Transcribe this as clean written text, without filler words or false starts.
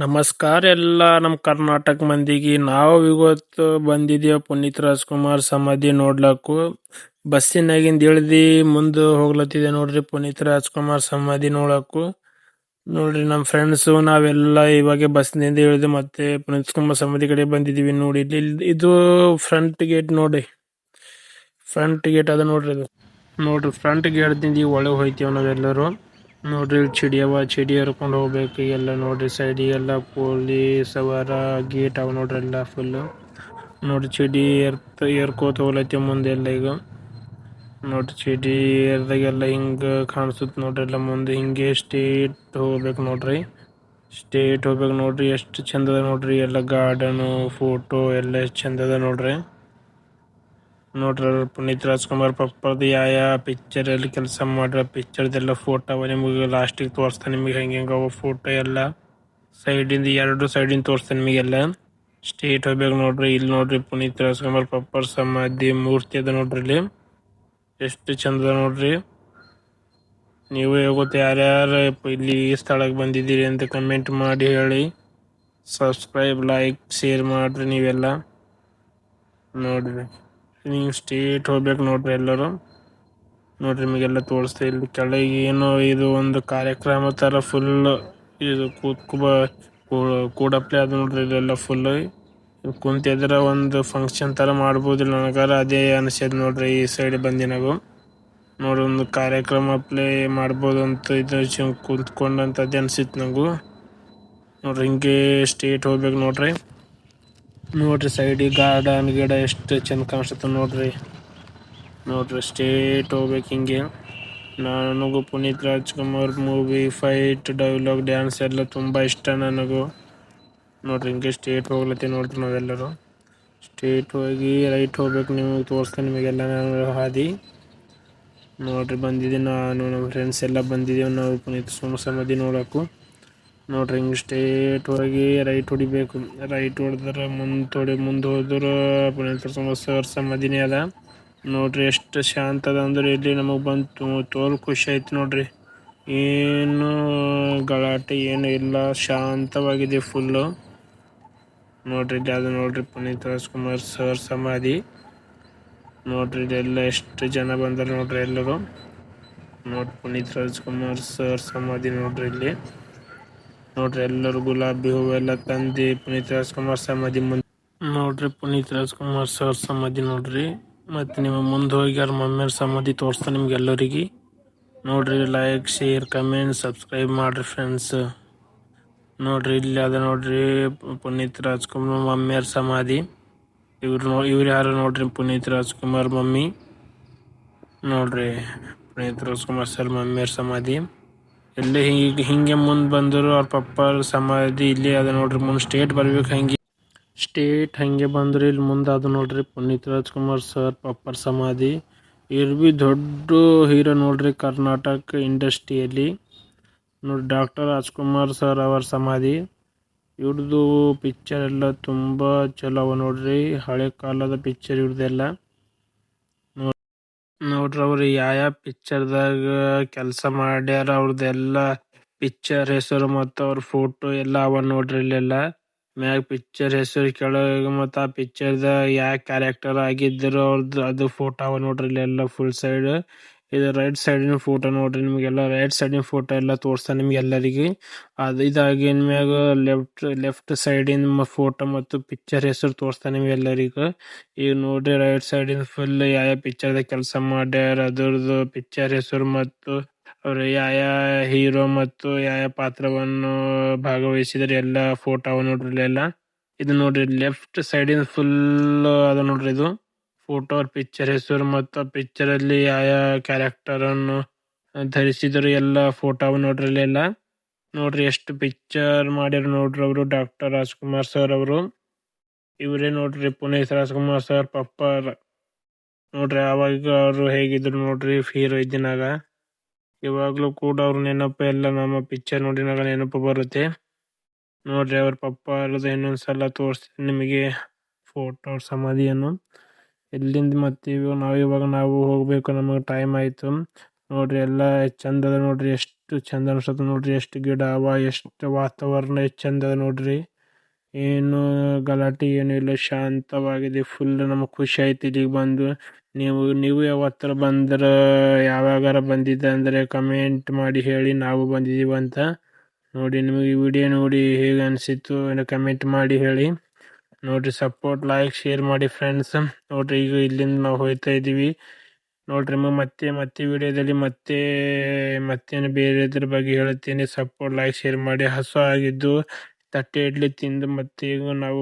ನಮಸ್ಕಾರ ಎಲ್ಲ ನಮ್ಮ ಕರ್ನಾಟಕ ಮಂದಿಗೆ. ನಾವು ಇವತ್ತು ಬಂದಿದ್ದೇವೆ ಪುನೀತ್ ರಾಜ್ಕುಮಾರ್ ಸಮಾಧಿ ನೋಡ್ಲಕ್ಕು. ಬಸ್ಸಿನಾಗಿಂದ ಇಳ್ದು ಮುಂದೆ ಹೋಗ್ಲತ್ತಿದೆ ನೋಡ್ರಿ ಪುನೀತ್ ರಾಜ್ಕುಮಾರ್ ಸಮಾಧಿ ನೋಡಕ್ಕು. ನೋಡ್ರಿ ನಮ್ಮ ಫ್ರೆಂಡ್ಸು ನಾವೆಲ್ಲ ಇವಾಗ ಬಸ್ನಿಂದ ಇಳಿದು ಮತ್ತೆ ಪುನೀತ್ ರಾಜ್ಕುಮಾರ್ ಸಮಾಧಿ ಕಡೆ ಬಂದಿದೀವಿ ನೋಡಿ. ಇದು ಫ್ರಂಟ್ ಗೇಟ್ ನೋಡಿ, ಫ್ರಂಟ್ ಗೇಟ್ ಅದ ನೋಡ್ರಿ. ಇದು ನೋಡ್ರಿ ಫ್ರಂಟ್ ಗೇಟ್ದಿಂದ ಒಳಗೆ ಹೋಯ್ತೀವಿ ನಾವೆಲ್ಲರೂ. ನೋಡ್ರಿ ಚಿಡಿ ಅವ, ಚಿಡಿ ಹರ್ಕೊಂಡು ಹೋಗ್ಬೇಕು ಎಲ್ಲ. ನೋಡ್ರಿ ಸೈಡಿಗೆಲ್ಲ ಪೊಲೀಸ್ ಅವರ ಗೇಟ್ ಅವ ನೋಡ್ರಿ ಎಲ್ಲ ಫುಲ್. ನೋಡ್ರಿ ಚಿಡಿ ಏರ್ಕೋತ ಹೋಗ್ಲತ್ತಿ ಮುಂದೆಲ್ಲ. ಈಗ ನೋಡ್ರಿ ಚಿಡಿ ಏರ್ದಾಗೆಲ್ಲ ಹಿಂಗ ಕಾಣಿಸುತ್ತೆ ನೋಡ್ರಿ ಎಲ್ಲ ಮುಂದೆ. ಹಿಂಗೆ ಸ್ಟೇಟ್ ಹೋಗ್ಬೇಕು ನೋಡ್ರಿ, ಸ್ಟೇಟ್ ಹೋಗ್ಬೇಕು ನೋಡ್ರಿ. ಎಷ್ಟು ಚಂದ ಅದ ನೋಡ್ರಿ ಎಲ್ಲ ಗಾರ್ಡನು, ಫೋಟೋ ಎಲ್ಲ ಎಷ್ಟು ಚಂದ ಅದ ನೋಡ್ರಿ. ನೋಡ್ರಿ ಪುನೀತ್ ರಾಜ್ಕುಮಾರ್ ಪಪ್ಪದ ಯಾವ ಪಿಕ್ಚರ್ ಅಲ್ಲಿ ಕೆಲಸ ಮಾಡ್ರ ಪಿಕ್ಚರ್ದೆಲ್ಲ ಫೋಟೋ ಅವ. ನಿಮಗೆ ಲಾಸ್ಟಿಗೆ ತೋರಿಸ್ತಾನೆ ನಿಮಗೆ ಹೆಂಗೆ ಅವ ಫೋಟೋ ಎಲ್ಲ. ಸೈಡಿಂದ ಎರಡು ಸೈಡಿಂದ ತೋರಿಸ್ತಾನೆ ನಿಮಗೆಲ್ಲ. ಸ್ಟೇಟ್ ಹೋಗ್ಬೇಕು ನೋಡ್ರಿ. ಇಲ್ಲಿ ನೋಡ್ರಿ ಪುನೀತ್ ರಾಜ್ಕುಮಾರ್ ಪಪ್ಪರ್ ಸಮಾಧಿ ಮೂರ್ತಿ ಅದ ನೋಡ್ರಿ. ಇಲ್ಲಿ ಎಷ್ಟು ಚಂದ ನೋಡ್ರಿ. ನೀವು ಗೊತ್ತ ಯಾರ್ಯಾರು ಇಲ್ಲಿ ಈ ಸ್ಥಳಕ್ಕೆ ಬಂದಿದ್ದೀರಿ ಅಂತ ಕಮೆಂಟ್ ಮಾಡಿ ಹೇಳಿ. ಸಬ್ಸ್ಕ್ರೈಬ್, ಲೈಕ್, ಶೇರ್ ಮಾಡ್ರಿ ನೀವೆಲ್ಲ. ನೋಡ್ರಿ ನೀವು ಸ್ಟೇಟ್ ಹೋಗ್ಬೇಕು ನೋಡ್ರಿ ಎಲ್ಲರೂ. ನೋಡ್ರಿ ನಿಮಗೆಲ್ಲ ತೋರಿಸ್ತಾ. ಇಲ್ಲಿ ಕೆಳಗೆ ಏನೋ ಇದು ಒಂದು ಕಾರ್ಯಕ್ರಮ ತರ ಫುಲ್ ಇದು ಕೂಡಪ್ಲೆ ಅದು ನೋಡ್ರಿ. ಇಲ್ಲೆಲ್ಲ ಫುಲ್ ಕುಂತಿದ್ರ ಒಂದು ಫಂಕ್ಷನ್ ತರ ಮಾಡ್ಬೋದಿಲ್ಲ ನನಗಾರ ಅದೇ ಅನಿಸ್ಯದ ನೋಡ್ರಿ. ಈ ಸೈಡ್ ಬಂದಿನಾಗು ನೋಡ್ರಿ ಒಂದು ಕಾರ್ಯಕ್ರಮ ಪ್ಲೇ ಮಾಡ್ಬೋದು ಅಂತ ಇದು ಕುಂತ್ಕೊಂಡಂತ ಅದೇ ಅನ್ಸಿತ್ತು ನಂಗು. ನೋಡ್ರಿ ಹಿಂಗೆ ಸ್ಟೇಟ್ ಹೋಗ್ಬೇಕು ನೋಡ್ರಿ. ನೋಡ್ರಿ ಸೈಡಿಗೆ ಗಾರ್ಡನ್ ಗಿಡ ಎಷ್ಟು ಚಂದ ಕಾಣಿಸುತ್ತೆ ನೋಡ್ರಿ. ನೋಡ್ರಿ ಸ್ಟೇಟ್ ಹೋಗ್ಬೇಕು ಹಿಂಗೆ. ನನಗೂ Puneeth Rajkumar movie, fight, dialogue, dance ಎಲ್ಲ ತುಂಬ ಇಷ್ಟ ನನಗೂ. ನೋಡ್ರಿ ಹಿಂಗೆ ಸ್ಟೇಟ್ ಹೋಗ್ಲತ್ತಿ ನೋಡ್ರಿ ನಾವೆಲ್ಲರೂ. ಸ್ಟೇಟ್ ಹೋಗಿ ರೈಟ್ ಹೋಗ್ಬೇಕು. ನಿಮಗೆ ತೋರಿಸ್ತಾನೆ ನಿಮಗೆಲ್ಲ ನಾನು ಹಾದಿ. ನೋಡ್ರಿ ಬಂದಿದ್ದೀವಿ ನಾನು, ನಮ್ಮ ಫ್ರೆಂಡ್ಸ್ ಎಲ್ಲ ಬಂದಿದ್ದೀವಿ ನಾವು ಪುನೀತ್ ಸಮಾಧಿ ನೋಡೋಕು. ನೋಡ್ರಿ ಹಿಂಗೆ ಸ್ಟೇಟ್ ಹೋಗಿ ರೈಟ್ ಹೊಡಿಬೇಕು. ರೈಟ್ ಹೊಡೆದ್ರೆ ಮುಂದೆ ಹೋದ್ರೆ ಪುನೀತ್ ರಾಜ್ಕುಮಾರ್ ಸಮಾಧಿನೇ ಅದ ನೋಡ್ರಿ. ಎಷ್ಟು ಶಾಂತ ಅದ ಅಂದ್ರೆ ಇಲ್ಲಿ ನಮಗೆ ಬಂತು ತೋಲ್ ಖುಷಿ ಆಯ್ತು ನೋಡ್ರಿ. ಏನು ಗಲಾಟೆ ಏನು ಇಲ್ಲ, ಶಾಂತವಾಗಿದೆ ಫುಲ್ಲು. ನೋಡ್ರಿ ಇಲ್ಲಿ ಅದು ನೋಡ್ರಿ ಪುನೀತ್ ರಾಜ್ಕುಮಾರ್ ಸರ್ ಸಮಾಧಿ. ನೋಡ್ರಿ ಇದೆಲ್ಲ ಎಷ್ಟು ಜನ ಬಂದಾರ ನೋಡ್ರಿ ಎಲ್ಲರೂ. ನೋಡ್ರಿ ಪುನೀತ್ ರಾಜ್ಕುಮಾರ್ ಸರ್ ಸಮಾಧಿ ನೋಡ್ರಿ ಇಲ್ಲಿ. ನೋಡ್ರಿ ಎಲ್ಲರೂ ಗುಲಾಬಿ ಹೂವೆಲ್ಲ ತಂದು ಪುನೀತ್ ರಾಜ್ಕುಮಾರ್ ಸಮಾಧಿ ಮುಂದೆ. ನೋಡ್ರಿ ಪುನೀತ್ ರಾಜ್ಕುಮಾರ್ ಸರ್ ಸಮಾಧಿ ನೋಡ್ರಿ. ಮತ್ತೆ ನಿಮ್ಮ ಮುಂದೆ ಹೋಗಿ ಅವ್ರ ಮಮ್ಮಿಯವ್ರ ಸಮಾಧಿ ತೋರಿಸ್ತಾನೆ ನಿಮ್ಗೆ ಎಲ್ಲರಿಗೆ. ನೋಡ್ರಿ ಲೈಕ್, ಶೇರ್, ಕಮೆಂಟ್, ಸಬ್ಸ್ಕ್ರೈಬ್ ಮಾಡ್ರಿ ಫ್ರೆಂಡ್ಸ್. ನೋಡ್ರಿ ಇಲ್ಲಿ ಅದ ನೋಡ್ರಿ ಪುನೀತ್ ರಾಜ್ಕುಮಾರ್ ಮಮ್ಮಿಯವ್ರ ಸಮಾಧಿ. ಇವ್ರು ಯಾರು ನೋಡ್ರಿ ಪುನೀತ್ ರಾಜ್ಕುಮಾರ್ ಮಮ್ಮಿ. ನೋಡ್ರಿ ಪುನೀತ್ ರಾಜ್ಕುಮಾರ್ ಸರ್ ಮಮ್ಮಿಯವ್ರ ಸಮಾಧಿ. ಎಲ್ಲೇ ಹಿಂಗೆ ಮುಂದೆ ಬಂದರು ಅವ್ರ ಪಪ್ಪರ ಸಮಾಧಿ ಇಲ್ಲಿ ಅದ ನೋಡ್ರಿ. ಮುಂದೆ ಸ್ಟೇಟ್ ಬರ್ಬೇಕು ಹಂಗೆ. ಸ್ಟೇಟ್ ಹಂಗೆ ಬಂದ್ರಿ ಇಲ್ಲಿ ಮುಂದೆ ಅದು ನೋಡ್ರಿ ಪುನೀತ್ ರಾಜ್ಕುಮಾರ್ ಸರ್ ಪಪ್ಪರ್ ಸಮಾಧಿ. ಇವ್ರು ಬಿ ದೊಡ್ಡ ಹೀರೋ ನೋಡ್ರಿ ಕರ್ನಾಟಕ ಇಂಡಸ್ಟ್ರಿಯಲ್ಲಿ. ನೋಡಿ ಡಾಕ್ಟರ್ ರಾಜ್ಕುಮಾರ್ ಸರ್ ಅವರ ಸಮಾಧಿ. ಇವ್ರದ್ದು ಪಿಕ್ಚರ್ ಎಲ್ಲ ತುಂಬ ಚಲೋ ಅವ ನೋಡ್ರಿ. ಹಳೆ ಕಾಲದ ಪಿಕ್ಚರ್ ಇವ್ರದ್ದೆಲ್ಲ. ನೋಡ್ರಿ ಅವ್ರು ಯಾವ ಪಿಕ್ಚರ್ದಾಗ ಕೆಲಸ ಮಾಡ್ಯಾರ ಅವ್ರದ್ದೆಲ್ಲ ಪಿಕ್ಚರ್ ಹೆಸರು ಮತ್ತು ಅವ್ರ ಫೋಟೋ ಎಲ್ಲ ಅವ ನೋಡ್ರಿ. ಇಲ್ಲೆಲ್ಲ ಮ್ಯಾಗ ಪಿಕ್ಚರ್ ಹೆಸರು, ಕೆಳಗೆ ಮತ್ತು ಆ ಪಿಕ್ಚರ್ದ ಯಾವ ಕ್ಯಾರೆಕ್ಟರ್ ಆಗಿದ್ರು ಅವ್ರದ್ದು ಅದು ಫೋಟೋ ಅವ ನೋಡ್ರಿ. ಇಲ್ಲೆಲ್ಲ ಫುಲ್ ಸೈಡ್. ಇದು ರೈಟ್ ಸೈಡಿನ ಫೋಟೋ ನೋಡ್ರಿ. ನಿಮಗೆಲ್ಲ ರೈಟ್ ಸೈಡಿನ ಫೋಟೋ ಎಲ್ಲ ತೋರಿಸ್ತಾನೆ ನಿಮ್ಗೆ ಎಲ್ಲರಿಗೆ. ಅದು ಇದಾಗಿನ ಮ್ಯಾಗ ಲೆಫ್ಟ್ ಸೈಡಿನ ಫೋಟೋ ಮತ್ತು ಪಿಕ್ಚರ್ ಹೆಸರು ತೋರಿಸ್ತಾನೆ ನಿಮ್ಗೆ ಎಲ್ಲರಿಗೂ. ಈಗ ನೋಡ್ರಿ ರೈಟ್ ಸೈಡಿನ ಫುಲ್ ಯಾವ ಪಿಕ್ಚರ್ದಾಗ ಕೆಲಸ ಮಾಡ್ಯಾರ ಅದ್ರದ್ದು ಪಿಕ್ಚರ್ ಹೆಸರು ಮತ್ತು ಅವ್ರು ಯಾವ ಹೀರೋ ಮತ್ತು ಯಾವ ಪಾತ್ರವನ್ನು ಭಾಗವಹಿಸಿದ್ರೆ ಎಲ್ಲ ಫೋಟೋ ಅವ ನೋಡ್ರಿ ಎಲ್ಲ. ಇದು ನೋಡ್ರಿ ಲೆಫ್ಟ್ ಸೈಡಿನ ಫುಲ್ ಅದ ನೋಡ್ರಿ. ಇದು ಫೋಟೋ ಪಿಕ್ಚರ್ ಹೆಸರು ಮತ್ತು ಪಿಕ್ಚರ್ ಅಲ್ಲಿ ಯಾವ ಕ್ಯಾರೆಕ್ಟರ್ ಅನ್ನು ಧರಿಸಿದ್ರು ಎಲ್ಲ ಫೋಟೋ ಅವ ನೋಡ್ರಿ ಎಲ್ಲ. ನೋಡ್ರಿ ಎಷ್ಟು ಪಿಕ್ಚರ್ ಮಾಡ್ಯಾರ ನೋಡ್ರಿ ಅವರು ಡಾಕ್ಟರ್ ರಾಜ್ಕುಮಾರ್ ಸರ್ ಅವರು. ಇವರೇ ನೋಡ್ರಿ ಪುನೀತ್ ರಾಜ್ಕುಮಾರ್ ಸರ್ ಪಪ್ಪರ್. ನೋಡ್ರಿ ಅವಾಗ ಅವರು ಹೇಗಿದ್ರು ನೋಡ್ರಿ ಹೀರೋ ಇದ್ದಿನಾಗ. ಇವಾಗ್ಲೂ ಕೂಡ ಅವ್ರ ನೆನಪು ಎಲ್ಲ ನಮ್ಮ ಪಿಕ್ಚರ್ ನೋಡಿನಾಗ ನೆನಪು ಬರುತ್ತೆ ನೋಡ್ರಿ. ಅವ್ರ ಪಪ್ಪ ಅಲ್ಲದ ಇನ್ನೊಂದ್ಸಲ ತೋರಿಸ್ತೀನಿ ನಿಮಗೆ ಫೋಟೋ ಸಮಾಧಿಯನ್ನು. ಎಲ್ಲಿಂದ ಮತ್ತೆ ನಾವು ಹೋಗ್ಬೇಕು, ನಮಗೆ ಟೈಮ್ ಆಯ್ತು ನೋಡ್ರಿ. ಎಲ್ಲ ಚಂದ ಅದ ನೋಡ್ರಿ. ಎಷ್ಟು ಎಷ್ಟು ಚಂದ ಅನ್ಸತ್ತ ನೋಡ್ರಿ. ಎಷ್ಟು ಗಿಡ ಅವ, ಎಷ್ಟು ವಾತಾವರಣ ಎಷ್ಟು ಚಂದ ಅದ ನೋಡ್ರಿ. ಏನು ಗಲಾಟೆ ಏನು ಇಲ್ಲ, ಶಾಂತವಾಗಿದೆ. ಫುಲ್ ನಮಗೆ ಖುಷಿ ಆಯ್ತು ಇಲ್ಲಿಗೆ ಬಂದು. ನೀವು ಯಾವತ್ತರ ಬಂದ್ರೆ, ಯಾವಾಗಾರ ಬಂದಿದ್ದೆ ಅಂದರೆ ಕಮೆಂಟ್ ಮಾಡಿ ಹೇಳಿ ನಾವು ಬಂದಿದ್ದೀವಿ ಅಂತ. ನೋಡಿ ನಿಮಗೆ ಈ ವಿಡಿಯೋ ನೋಡಿ ಹೇಗೆ ಅನಿಸಿತ್ತು ಕಮೆಂಟ್ ಮಾಡಿ ಹೇಳಿ. ನೋಡ್ರಿ ಸಪೋರ್ಟ್, ಲೈಕ್, ಶೇರ್ ಮಾಡಿ ಫ್ರೆಂಡ್ಸ್. ನೋಡ್ರಿ ಈಗ ಇಲ್ಲಿಂದ ನಾವು ಹೋಗ್ತಾ ಇದ್ದೀವಿ. ನೋಡ್ರಿ ಮತ್ತೆ ವಿಡಿಯೋದಲ್ಲಿ ಮತ್ತೇನು ಬೇರೆದ್ರ ಬಗ್ಗೆ ಹೇಳ್ತೀನಿ. ಸಪೋರ್ಟ್, ಲೈಕ್, ಶೇರ್ ಮಾಡಿ. ಹಸು ಆಗಿದ್ದು ತಟ್ಟೆ ಇಡ್ಲಿ ತಿಂದು ಮತ್ತೆ ಈಗ ನಾವು